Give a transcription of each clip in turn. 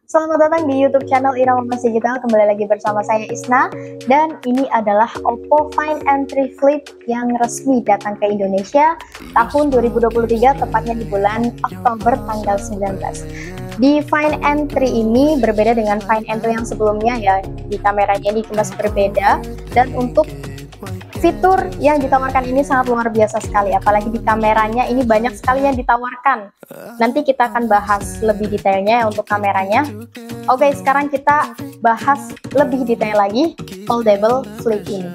Selamat datang di YouTube channel Irama Mas Digital. Kembali lagi bersama saya Isna, dan ini adalah Oppo Find N3 Flip yang resmi datang ke Indonesia tahun 2023, tepatnya di bulan Oktober tanggal 19. Di Find N3 ini berbeda dengan Find N2 yang sebelumnya ya. Di kameranya dikemas berbeda, dan untuk fitur yang ditawarkan ini sangat luar biasa sekali, apalagi di kameranya ini banyak sekali yang ditawarkan. Nanti kita akan bahas lebih detailnya ya untuk kameranya. Oke, sekarang kita bahas lebih detail lagi foldable flip ini.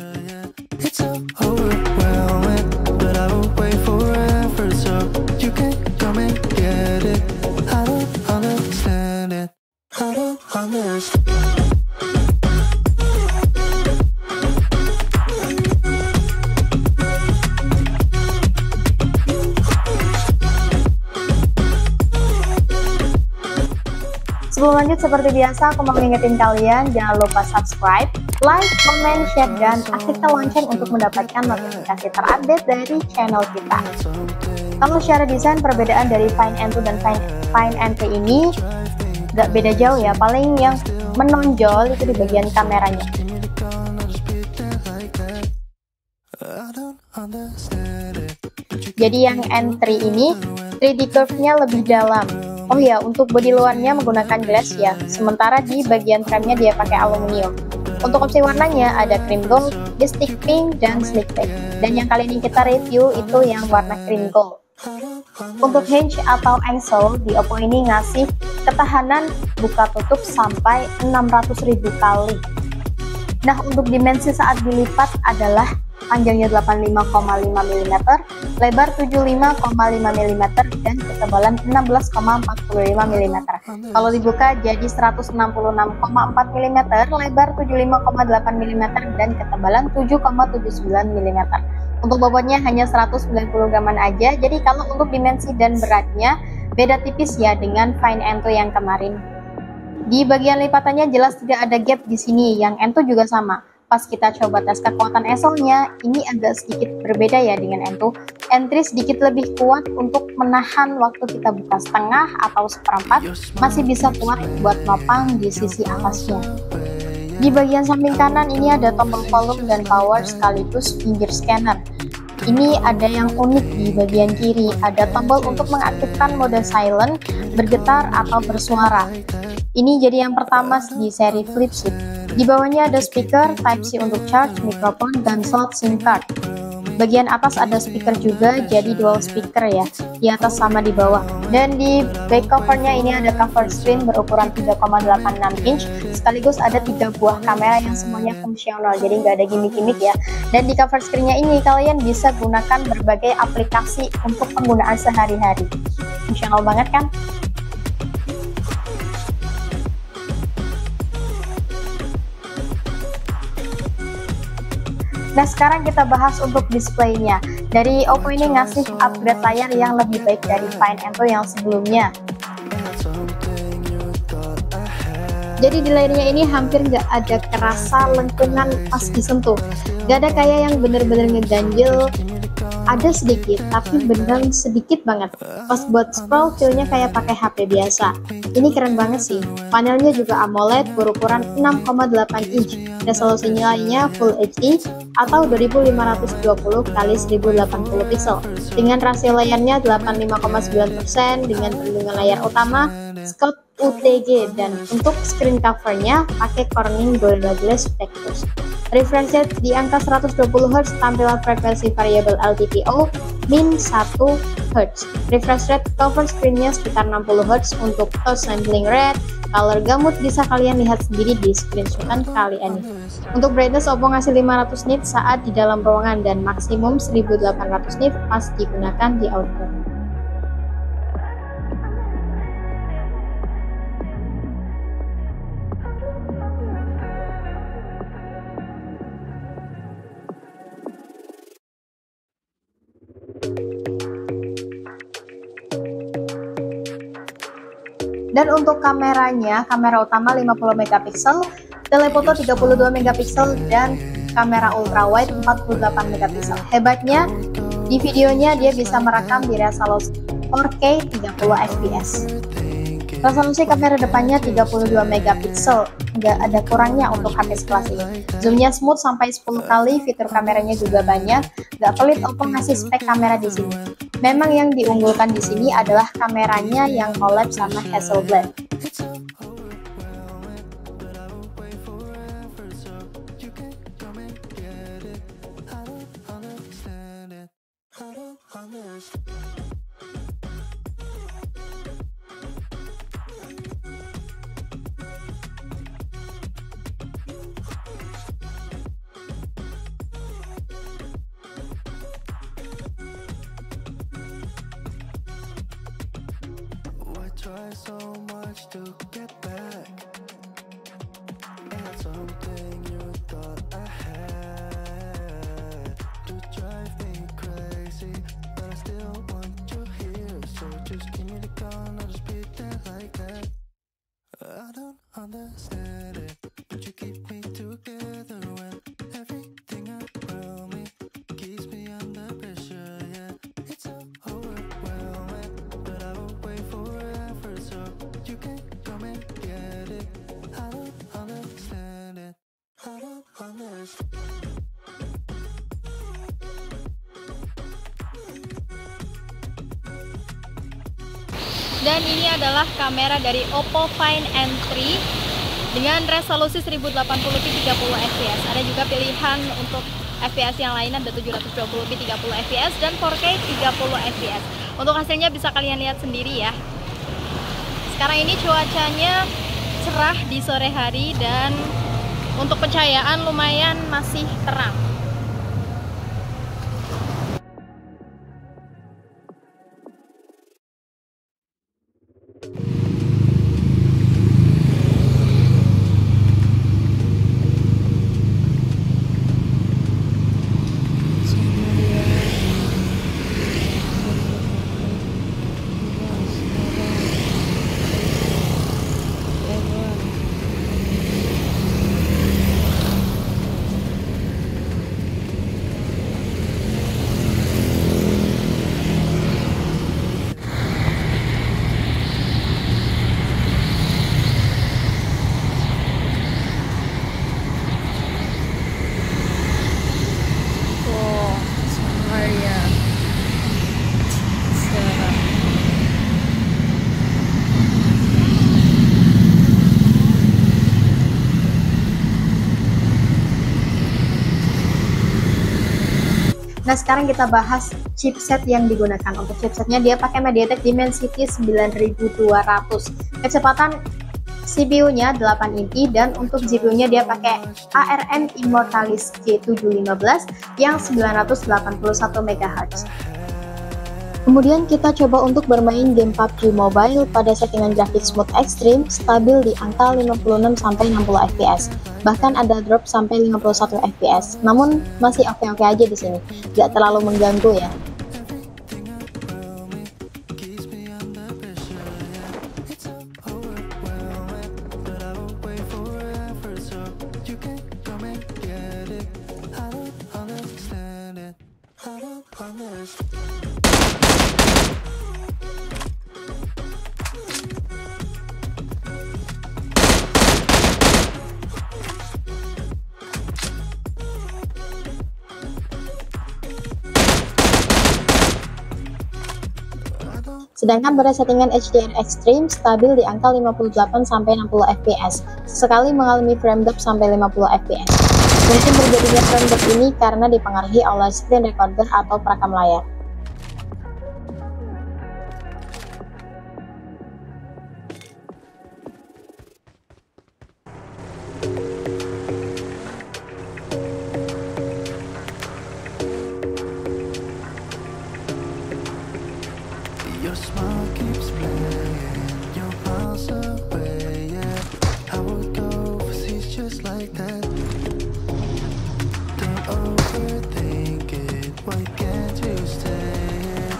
Sebelum lanjut, seperti biasa aku mau ngingetin kalian jangan lupa subscribe, like, comment, share, dan aktifkan lonceng untuk mendapatkan notifikasi terupdate dari channel kita. Kalau secara desain perbedaan dari Find N2 dan Find N3 ini gak beda jauh ya, paling yang menonjol itu di bagian kameranya. Jadi yang N3 ini 3D curve-nya lebih dalam. Oh ya, untuk bodi luarnya menggunakan glass ya, sementara di bagian frame-nya dia pakai aluminium. Untuk opsi warnanya ada cream gold, mystic pink, dan sleek black. Dan yang kali ini kita review itu yang warna cream gold. Untuk hinge atau engsel di Oppo ini ngasih ketahanan buka tutup sampai 600.000 kali. Nah, untuk dimensi saat dilipat adalah panjangnya 85,5 mm, lebar 75,5 mm, dan ketebalan 16,45 mm. Kalau dibuka jadi 166,4 mm, lebar 75,8 mm, dan ketebalan 7,79 mm. Untuk bobotnya hanya 190 graman aja, jadi kalau untuk dimensi dan beratnya beda tipis ya dengan Find N2 yang kemarin. Di bagian lipatannya jelas tidak ada gap di sini, yang N2 juga sama. Pas kita coba tes kekuatan eselnya, ini agak sedikit berbeda ya dengan N2. N3 sedikit lebih kuat untuk menahan waktu kita buka setengah atau seperempat, masih bisa kuat buat nopang di sisi atasnya. Di bagian samping kanan ini ada tombol volume dan power sekaligus finger scanner. Ini ada yang unik di bagian kiri, ada tombol untuk mengaktifkan mode silent, bergetar atau bersuara. Ini jadi yang pertama di seri flip chip. Di bawahnya ada speaker, Type-C untuk charge, mikrofon, dan slot SIM card. Bagian atas ada speaker juga, jadi dual speaker ya, di atas sama di bawah. Dan di back covernya ini ada cover screen berukuran 3,86 inch, sekaligus ada 3 buah kamera yang semuanya fungsional, jadi nggak ada gimmick-gimmick ya. Dan di cover screennya ini kalian bisa gunakan berbagai aplikasi untuk penggunaan sehari-hari. Fungsional banget kan? Nah, sekarang kita bahas untuk displaynya. Dari Oppo ini ngasih upgrade layar yang lebih baik dari Find N2 yang sebelumnya. Jadi di layarnya ini hampir nggak ada kerasa lengkungan pas disentuh. Nggak ada kayak yang bener-bener ngeganjel. Ada sedikit, tapi beneran sedikit banget. Pas buat scroll, feel-nya kayak pakai HP biasa. Ini keren banget sih. Panelnya juga AMOLED berukuran 6,8 inch. Resolusinya lainnya Full HD atau 2520 x 1080 pixel. Dengan rasio layarnya 85,9% dengan perlindungan layar utama Scout UTG, dan untuk screen covernya pakai Corning Gorilla Glass Victus. Refresh rate di angka 120 Hz, tampilan frekuensi variabel LTPO min 1 Hz. Refresh rate cover screennya sekitar 60 Hz. Untuk touch sampling rate, color gamut bisa kalian lihat sendiri di screenshotan kali ini. Untuk brightness, Oppo ngasih 500 nit saat di dalam ruangan dan maksimum 1800 nit pas digunakan di outdoor. Dan untuk kameranya, kamera utama 50 megapiksel, telefoto 32 megapiksel, dan kamera ultrawide 48 megapiksel. Hebatnya, di videonya dia bisa merekam di resolusi 4K 30 fps. Resolusi kamera depannya 32 megapiksel, nggak ada kurangnya untuk HP sekelas ini. Zoomnya smooth sampai 10 kali, fitur kameranya juga banyak, nggak pelit Oppo ngasih spek kamera di sini. Memang yang diunggulkan di sini adalah kameranya yang collab sama Hasselblad. Try so much to get back. Ain't something you thought I had to drive me crazy, but I still want you here. So just give me the gun, I'll just pretend like that. I don't understand it, but you keep me together when everything around me keeps me under pressure. Yeah, it's so overwhelming, but I will wait forever so you can come and get it. I don't understand it. I don't understand. Dan ini adalah kamera dari Oppo Find N3 dengan resolusi 1080p 30 fps. Ada juga pilihan untuk fps yang lain, ada 720p 30 fps dan 4K 30 fps. Untuk hasilnya bisa kalian lihat sendiri ya. Sekarang ini cuacanya cerah di sore hari dan untuk pencahayaan lumayan masih terang. Nah, sekarang kita bahas chipset yang digunakan. Untuk chipsetnya dia pakai MediaTek Dimensity 9200. Kecepatan CPU-nya 8 inci dan untuk GPU-nya dia pakai ARM Immortalis G715 yang 981 MHz. Kemudian kita coba untuk bermain game PUBG Mobile pada settingan grafik smooth extreme stabil di angka 56-60 fps. Bahkan ada drop sampai 51 fps. Namun masih oke-oke aja di sini, nggak terlalu mengganggu ya. Sedangkan pada settingan HDR Extreme stabil di angka 58-60 fps, sesekali mengalami frame drop sampai 50 fps. Mungkin terjadinya frame drop ini karena dipengaruhi oleh screen recorder atau perekam layar. Your smile keeps playing, you're miles away, yeah. I would go overseas just like that. Don't overthink it, why can't you stay?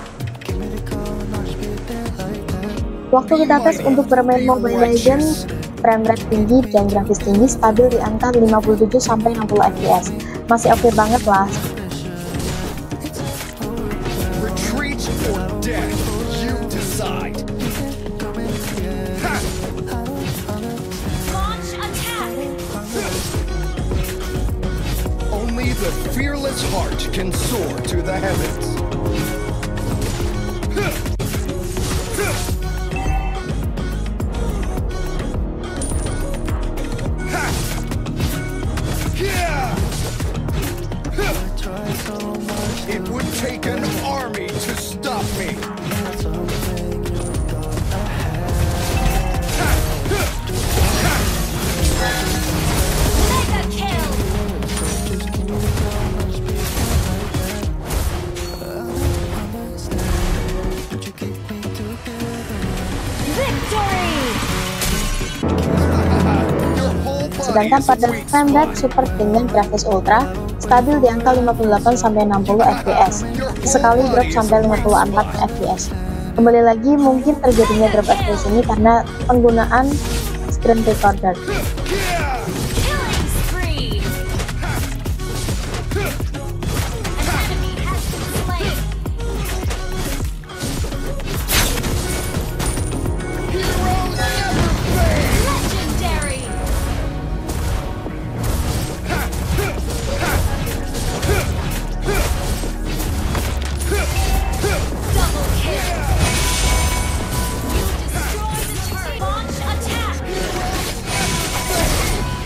Give me the call, not just be there like that. Waktu kita tes untuk bermain Mobile Legends, frame rate tinggi dan grafis tinggi stabil di angka 57-60 fps. Masih oke banget lah. Retreat or death, you decide. a fearless heart can soar to the heavens. It would take an army to stop me. Mega kill! Victory! Sedangkan pada frame rate super dengan grafis ultra stabil di angka 58-60 fps, sekali drop sampai 54 fps. Kembali lagi mungkin terjadinya drop fps ini karena penggunaan screen recorder. Killing spree! An enemy has been slain! Legendary! Double kill! You destroy the turret! Launch attack!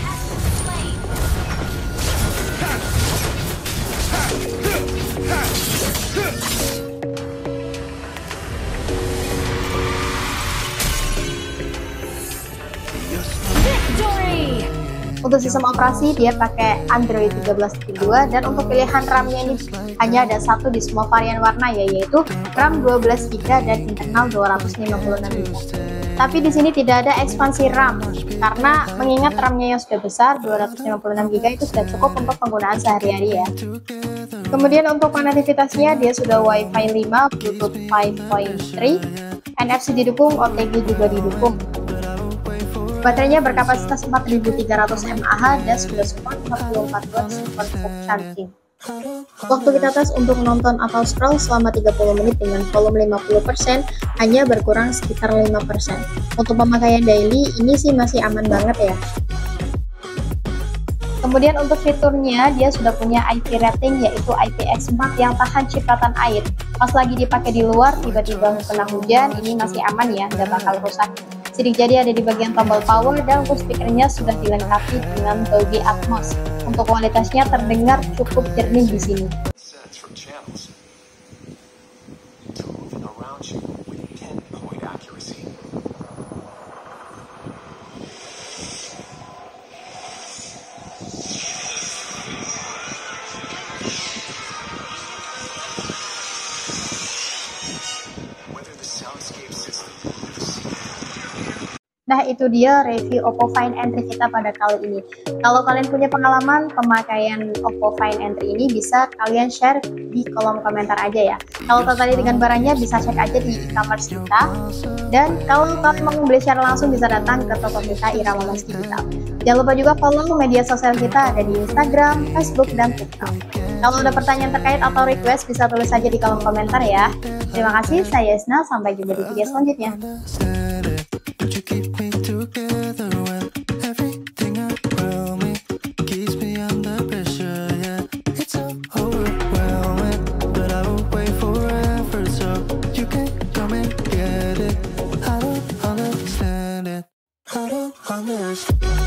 Has been slain! Victory! Untuk sistem operasi dia pakai Android 13.2 dan untuk pilihan RAM-nya ini hanya ada satu di semua varian warna ya, yaitu RAM 12GB dan internal 256GB. Tapi di sini tidak ada ekspansi RAM karena mengingat RAM-nya yang sudah besar 256GB itu sudah cukup untuk penggunaan sehari-hari ya. Kemudian untuk konektivitasnya dia sudah Wi-Fi 5, Bluetooth 5.3, NFC didukung, OTG juga didukung. Baterainya berkapasitas 4300 mAh dan sudah support 44 watt super quick charging. Waktu kita tes untuk nonton atau scroll selama 30 menit dengan volume 50% hanya berkurang sekitar 5%. Untuk pemakaian daily ini sih masih aman banget ya. Kemudian untuk fiturnya dia sudah punya IP rating yaitu IPX4 yang tahan cipratan air. Pas lagi dipakai di luar tiba-tiba kena hujan ini masih aman ya, nggak bakal rusak. Sidik jari ada di bagian tombol power dan untuk speakernya sudah dilengkapi dengan Dolby Atmos. Untuk kualitasnya terdengar cukup jernih di sini. Sets from channels to moving around you with pinpoint accuracy. Whether the soundscape system or the scene. Nah itu dia review Oppo Find N3 kita pada kali ini. Kalau kalian punya pengalaman pemakaian Oppo Find N3 ini bisa kalian share di kolom komentar aja ya. Kalau tertarik dengan barangnya bisa cek aja di e-commerce kita. Dan kalau kalian mau membeli secara langsung bisa datang ke toko kita Irama Mas Digital. Jangan lupa juga follow media sosial kita ada di Instagram, Facebook, dan TikTok. Kalau ada pertanyaan terkait atau request bisa tulis saja di kolom komentar ya. Terima kasih, saya Yesna, sampai jumpa di video selanjutnya. But you keep me together when everything around me keeps me under pressure. Yeah, it's so overwhelming, but I won't wait forever, so you can come and get it. I don't understand it. I don't understand.